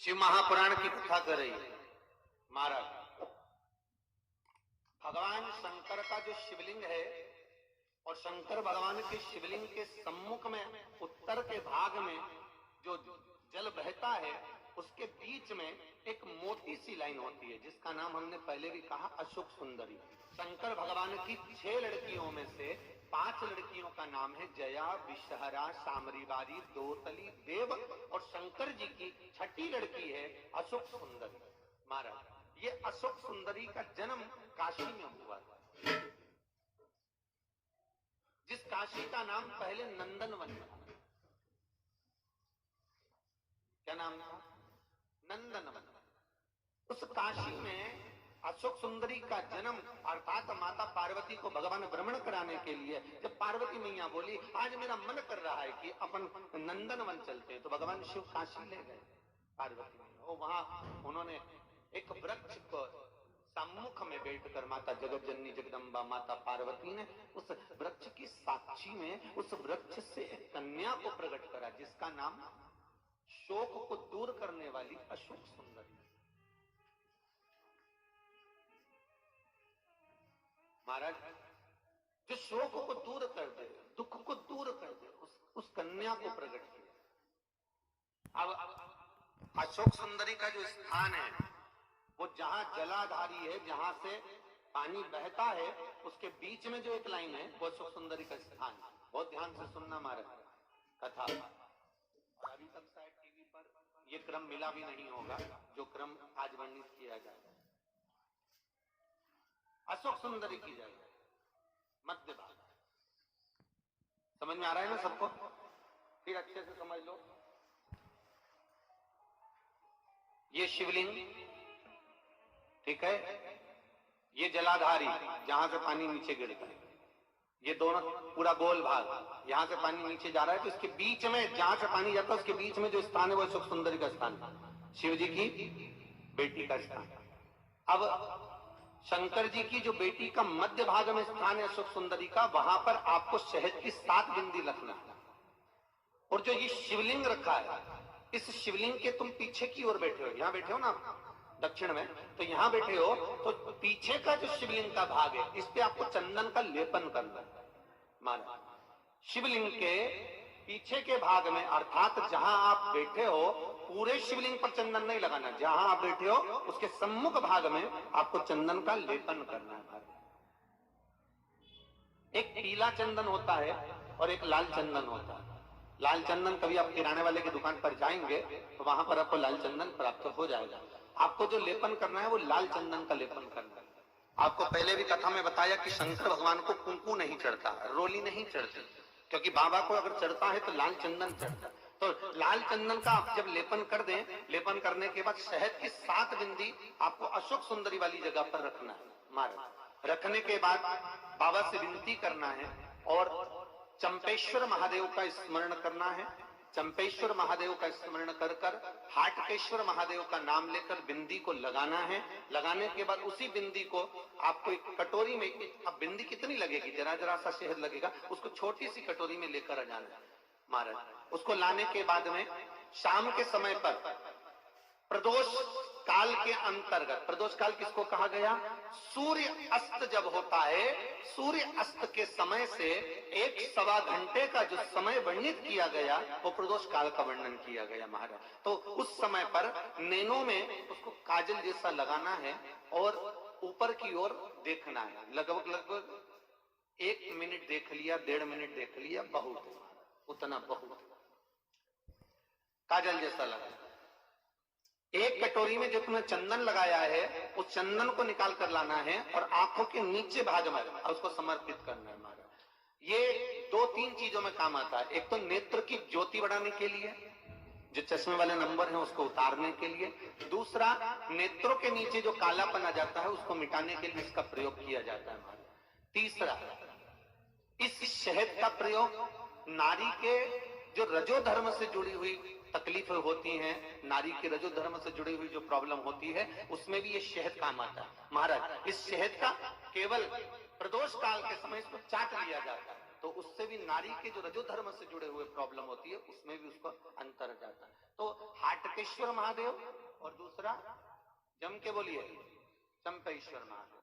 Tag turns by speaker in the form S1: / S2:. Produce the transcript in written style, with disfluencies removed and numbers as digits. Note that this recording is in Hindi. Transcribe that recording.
S1: शिव महापुराण की कथा कर रही है। महाराज, भगवान शंकर का जो शिवलिंग है और शंकर भगवान के शिवलिंग के सम्मुख में उत्तर के भाग में जो जल बहता है उसके बीच में एक मोटी सी लाइन होती है जिसका नाम हमने पहले भी कहा अशोक सुंदरी। शंकर भगवान की 6 लड़कियों में से 5 लड़कियों का नाम है जया, विषहरा, सामरीवारी, दोतली, देव और शंकर जी की 6ठी लड़की है अशोक सुंदरी। महाराज, ये अशोक सुंदरी का जन्म काशी में हुआ था, जिस काशी का नाम पहले नंदनवन था। क्या नाम था? नंदनवन। उस काशी में अशोक सुंदरी का जन्म अर्थात माता पार्वती को भगवान भ्रमण कराने के लिए जब पार्वती मैया बोली आज मेरा मन कर रहा है कि अपन नंदनवन चलते हैं, तो भगवान शिव काशी ले गए पार्वती मैया। वहां उन्होंने एक वृक्ष को सम्मुख में बैठकर माता जगत जननी जगदम्बा माता पार्वती ने उस वृक्ष की साक्षी में उस वृक्ष से एक कन्या को प्रकट करा जिसका नाम शोक को दूर करने वाली अशोक सुंदरी। महाराज, जो शोक को दूर कर दे, दुख को दूर कर दे, उस कन्या को प्रकट किया। अब अशोक सुंदरी का जो स्थान है वो जहां जलाधारी है, जहां से पानी बहता है, उसके बीच में जो एक लाइन है वो अशोक सुंदरी का स्थान है। बहुत ध्यान से सुनना महाराज कथा। अभी तक शायद टीवी पर ये क्रम मिला भी नहीं होगा जो क्रम आज वर्णित किया जाए। अशोक सुंदरी की जगह मध्य भाग। समझ में आ रहा है ना सबको? फिर अच्छे से समझ लो। ये शिवलिंग, ठीक है, ये जलाधारी जहां से पानी नीचे गिरता है, ये दोनों पूरा गोल भाग यहां से पानी नीचे जा रहा है, तो इसके बीच में जहां से पानी जाता है उसके बीच में जो स्थान है वो अशोक सुंदरी का स्थान, शिव जी की बेटी का स्थान। अब शंकर जी की जो बेटी का मध्य भाग में स्थान है अशोक सुंदरी का, वहां पर आपको शहद की 7 बिंदी रखना है। और जो ये शिवलिंग रखा है, इस शिवलिंग के तुम पीछे की ओर बैठे हो, यहाँ बैठे हो ना दक्षिण में, तो यहाँ बैठे हो, तो पीछे का जो शिवलिंग का भाग है इस पे आपको चंदन का लेपन करना है। माना शिवलिंग के पीछे के भाग में अर्थात जहां आप बैठे हो पूरे शिवलिंग पर चंदन नहीं लगाना, जहां आप बैठे हो उसके सम्मुख भाग में आपको चंदन का लेपन करना है। एक पीला चंदन होता है और एक लाल चंदन होता है। लाल चंदन कभी आप किराने वाले की दुकान पर जाएंगे तो वहां पर आपको लाल चंदन प्राप्त हो जाएगा। आपको जो लेपन करना है वो लाल चंदन का लेपन करना है। आपको पहले भी कथा में बताया कि शंकर भगवान को कुंकू नहीं चढ़ता, रोली नहीं चढ़ती, क्योंकि बाबा को अगर चढ़ता है तो लाल चंदन चढ़ता। तो लाल चंदन का आप जब लेपन कर दें, लेपन करने के बाद शहद की 7 बिंदी आपको अशोक सुंदरी वाली जगह पर रखना है। महाराज, रखने के बाद बाबा से विनती करना है और चंपेश्वर महादेव का स्मरण करना है। चंपेश्वर महादेव का स्मरण कर कर हाटकेश्वर महादेव का नाम लेकर बिंदी को लगाना है। लगाने के बाद उसी बिंदी को आपको एक कटोरी में, अब बिंदी कितनी लगेगी, जरा जरा सा शहद लगेगा, उसको छोटी सी कटोरी में लेकर आ जाना है। महाराज, उसको लाने के बाद में शाम के समय पर प्रदोष काल के अंतर्गत, प्रदोष काल किसको कहा गया? सूर्य अस्त जब होता है, सूर्य अस्त के समय से 1-1.25 घंटे का जो समय वर्णित किया गया वो प्रदोष काल का वर्णन किया गया। महाराज, तो उस समय पर नैनों में उसको काजल जैसा लगाना है और ऊपर की ओर देखना है। लगभग 1 मिनट देख लिया, 1.5 मिनट देख लिया, बहुत, उतना बहुत काजल जैसा लगा। एक कटोरी में जो तुमने चंदन लगाया है उस चंदन को निकाल कर लाना है और आंखों के नीचे भाग में उसको समर्पित करना है। महाराज, ये 2-3 चीजों में काम आता है। एक तो नेत्र की ज्योति बढ़ाने के लिए, जो चश्मे वाले नंबर हैं उसको उतारने के लिए। दूसरा, नेत्रों के नीचे जो कालापन आ जाता है उसको मिटाने के लिए इसका प्रयोग किया जाता है। तीसरा, इस शहद का प्रयोग नारी के जो रजो धर्म से जुड़ी हुई तकलीफें होती हैं, नारी के रजो धर्म से जुड़ी हुई जो प्रॉब्लम होती है उसमें भी ये शहद काम आता है। महाराज, इस शहद का केवल प्रदोष काल के समय इसको चाट लिया जाता है तो उससे भी नारी के जो रजो धर्म से जुड़े हुए प्रॉब्लम होती है उसमें भी उसको अंतर जाता है। तो हाट शाकेश्वर महादेव और दूसरा जम के बोलिए चंपेश्वर महादेव।